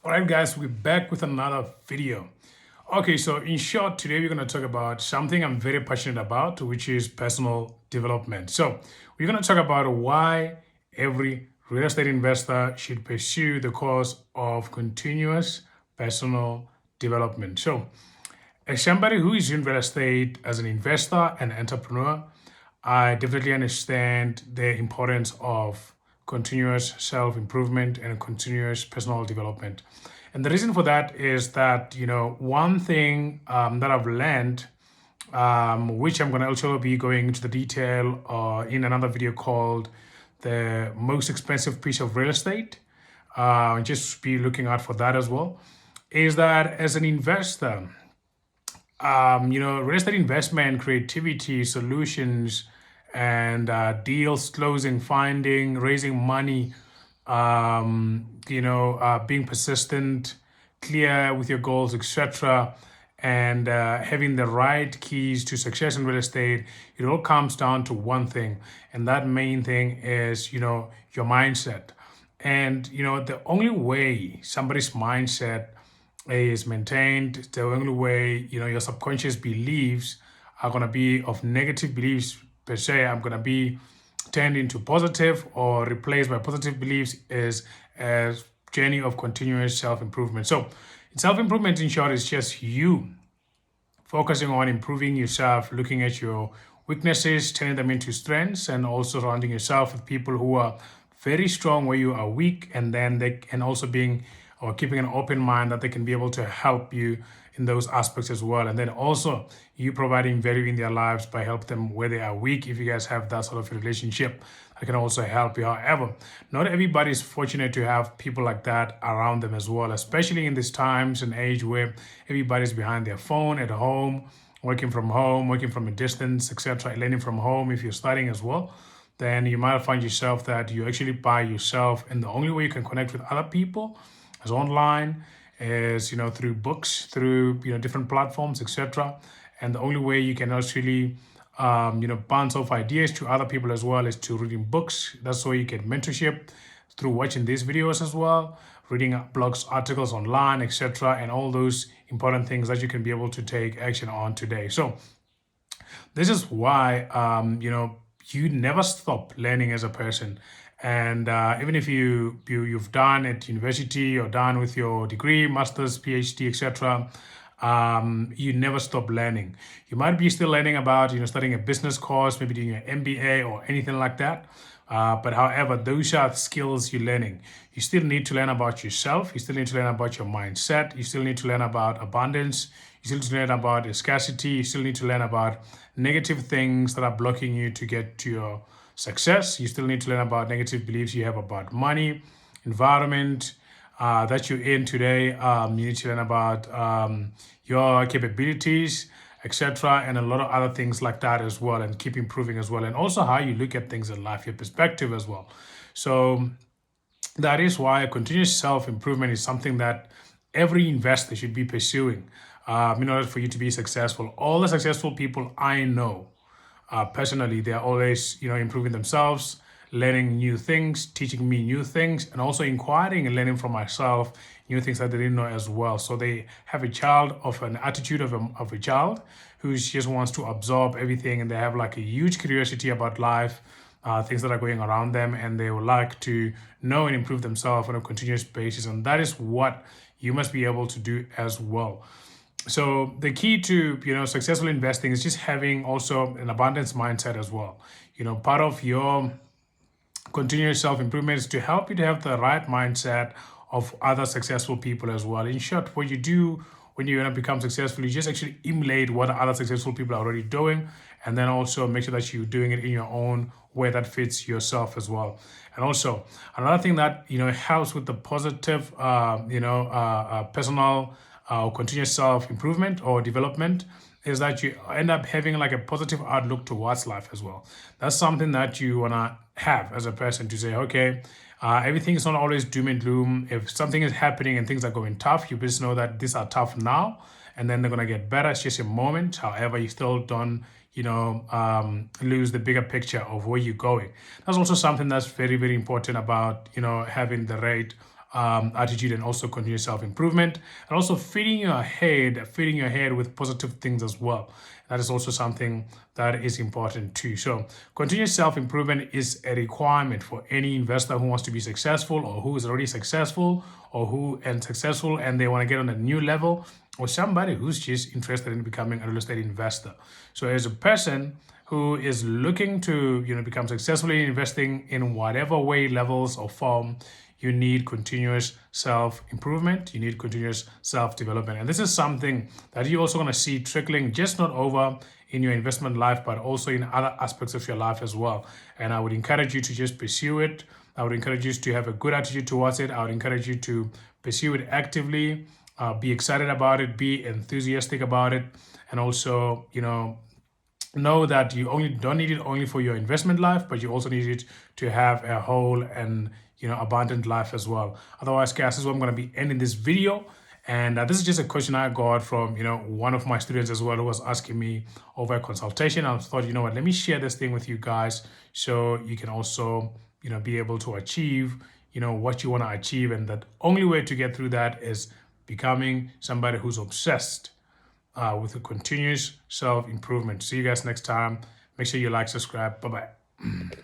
All right, guys, we're back with another video. Okay, so in short, today we're going to talk about something I'm very passionate about, which is personal development. So we're going to talk about why every real estate investor should pursue the course of continuous personal development. So as somebody who is in real estate as an investor and entrepreneur, I definitely understand the importance of continuous self improvement and continuous personal development. And the reason for that is that, one thing that I've learned, which I'm going to also be going into the detail in another video called The Most Expensive Piece of Real Estate, just be looking out for that as well, is that as an investor, real estate investment, creativity, solutions, and deals closing, finding, raising money, being persistent, clear with your goals, etc., and having the right keys to success in real estate. It all comes down to one thing, and that main thing is, your mindset. And the only way somebody's mindset is maintained, the only way your subconscious beliefs are going to be of negative beliefs per se, I'm going to be turned into positive or replaced by positive beliefs, is a journey of continuous self-improvement. So self-improvement, in short, is just you focusing on improving yourself, looking at your weaknesses, turning them into strengths, and also surrounding yourself with people who are very strong where you are weak, and then they can also being or keeping an open mind that they can be able to help you in those aspects as well. And then also you providing value in their lives by help them where they are weak. If you guys have that sort of relationship, that can also help you. However, not everybody is fortunate to have people like that around them as well, especially in these times and age where everybody's behind their phone at home, working from a distance, etc., learning from home. If you're studying as well, then you might find yourself that you're actually by yourself, and the only way you can connect with other people is online, is through books, through different platforms, etc. And the only way you can actually bounce off ideas to other people as well is to reading books. That's where you get mentorship through watching these videos as well, reading blogs, articles online, etc., and all those important things that you can be able to take action on today. So this is why you never stop learning as a person. And even if you've done at university or done with your degree, master's, PhD, etc., you never stop learning. You might be still learning about studying a business course, maybe doing an MBA or anything like that. But however, those are skills you're learning. You still need to learn about yourself. You still need to learn about your mindset. You still need to learn about abundance. You still need to learn about scarcity. You still need to learn about negative things that are blocking you to get to your success. You still need to learn about negative beliefs you have about money, environment that you're in today. You need to learn about your capabilities, etc., and a lot of other things like that as well, and keep improving as well, and also how you look at things in life, your perspective as well. So that is why continuous self-improvement is something that every investor should be pursuing in order for you to be successful. All the successful people I know personally, they're always improving themselves, learning new things, teaching me new things, and also inquiring and learning from myself new things that they didn't know as well. So they have an attitude of a child who just wants to absorb everything, and they have like a huge curiosity about life, things that are going around them, and they would like to know and improve themselves on a continuous basis. And that is what you must be able to do as well. So the key to successful investing is just having also an abundance mindset as well. Part of your continuous self-improvement is to help you to have the right mindset of other successful people as well. In short, what you do when you become successful, you just actually emulate what other successful people are already doing, and then also make sure that you're doing it in your own way that fits yourself as well. And also another thing that helps with the positive personal continuous self-improvement or development is that you end up having like a positive outlook towards life as well. That's something that you want to have as a person, to say, okay, everything is not always doom and gloom. If something is happening and things are going tough, you just know that these are tough now, and then they're going to get better. It's just a moment. However, you still don't lose the bigger picture of where you're going. That's also something that's very, very important about having the right attitude, and also continuous self-improvement, and also feeding your head with positive things as well. That is also something that is important too. So continuous self-improvement is a requirement for any investor who wants to be successful, or who is already successful, or who is successful and they want to get on a new level, or somebody who's just interested in becoming a real estate investor. So as a person who is looking to become successfully investing in whatever way, levels, or form, you need continuous self-improvement, you need continuous self-development. And this is something that you're also going to see trickling just not over in your investment life, but also in other aspects of your life as well. And I would encourage you to just pursue it. I would encourage you to have a good attitude towards it. I would encourage you to pursue it actively, be excited about it, be enthusiastic about it, and also, know that you don't need it only for your investment life, but you also need it to have a whole and abundant life as well. Otherwise, guys, this is what I'm going to be ending this video. And this is just a question I got from one of my students as well, who was asking me over a consultation. I thought, what, let me share this thing with you guys so you can also be able to achieve what you want to achieve. And the only way to get through that is becoming somebody who's obsessed with a continuous self-improvement. See you guys next time. Make sure you like, subscribe. Bye-bye.